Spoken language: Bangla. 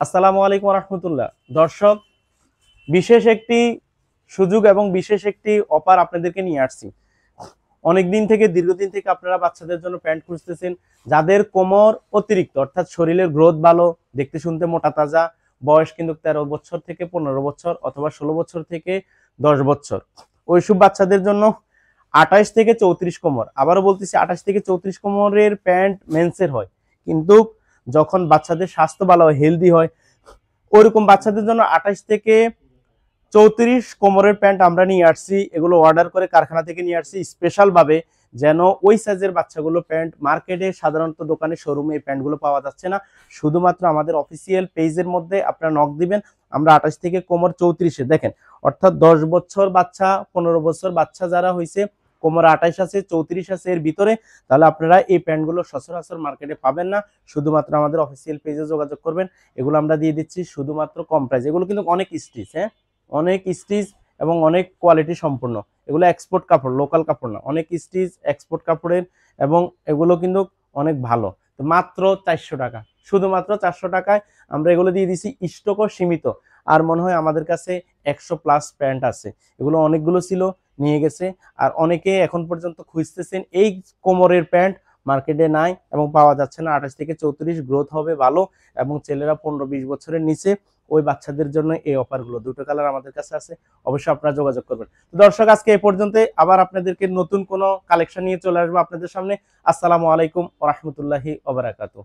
আসসালামু আলাইকুম রহমতুল্লাহ। দর্শক, বিশেষ একটি সুযোগ এবং বিশেষ একটি অফার আপনাদেরকে নিয়ে আসছি। অনেকদিন থেকে দীর্ঘদিন থেকে আপনারা বাচ্চাদের জন্য প্যান্ট খুঁজতেছেন, যাদের কোমর অতিরিক্ত অর্থাৎ শরীরের গ্রোথ ভালো, দেখতে শুনতে মোটা তাজা, বয়স কিন্তু 13 বছর থেকে 15 বছর অথবা 16 বছর থেকে 10 বছর, ওইসব বাচ্চাদের জন্য 28 থেকে 34 কোমর, আবারও বলতেছি 28 থেকে 34 কোমরের প্যান্ট মেন্সের হয়। কিন্তু যখন বাচ্চাদের স্বাস্থ্য ভালো হয়, হেলদি হয়, ওরকম বাচ্চাদের জন্য 28 থেকে 34 কোমরের প্যান্ট আমরা নিয়ে আসছি। এগুলো অর্ডার করে কারখানা থেকে নিয়ে আসছি স্পেশাল ভাবে, যেন ওই সাইজের বাচ্চাগুলো প্যান্ট মার্কেটে সাধারণত দোকানে শোরুমে এই প্যান্টগুলো পাওয়া যাচ্ছে না। শুধুমাত্র আমাদের অফিসিয়াল পেজের মধ্যে আপনারা নক দিবেন। আমরা 28 থেকে কোমর 34-এ দেখেন, অর্থাৎ 10 বছর বাচ্চা, 15 বছর বাচ্চা যারা হয়েছে, কোমর 28 আছে, 34 আছে এর ভিতরে, তাহলে আপনারা এই প্যান্টগুলো সচরাচর মার্কেটে পাবেন না। শুধুমাত্র আমাদের অফিসিয়াল পেজে যোগাযোগ করবেন, এগুলো আমরা দিয়ে দিচ্ছি শুধুমাত্র কম প্রাইস। এগুলো কিন্তু অনেক স্টিচ, হ্যাঁ, অনেক স্টিচ এবং অনেক কোয়ালিটি সম্পূর্ণ। এগুলো এক্সপোর্ট কাপড়, লোকাল কাপড় না, অনেক স্টিচ এক্সপোর্ট কাপড়ের, এবং এগুলো কিন্তু অনেক ভালো। তো মাত্র 400 টাকা, শুধুমাত্র 400 টাকায় আমরা এগুলো দিয়ে দিছি। স্টকও সীমিত, আর মনে হয় আমাদের কাছে 100+ প্যান্ট আছে। এগুলো অনেকগুলো ছিল, নিয়ে গেছে। আর অনেকে এখন পর্যন্ত খুঁজতেছেন এই কোমরের প্যান্ট, মার্কেটে নাই এবং পাওয়া যাচ্ছে না। 28 থেকে 34 গ্রোথ হবে ভালো, এবং ছেলেরা 15-20 বছরের নিচে, ওই বাচ্চাদের জন্য এই অফারগুলো। দুটো কালার আমাদের কাছে আছে, অবশ্যই আপনারা যোগাযোগ করবেন। তো দর্শক, আজকে এই পর্যন্ত, আবার আপনাদেরকে নতুন কোনো কালেকশন নিয়ে চলে আসবো আপনাদের সামনে। আসসালামু আলাইকুম ওয়া রাহমাতুল্লাহি ওয়া বারাকাতুহু।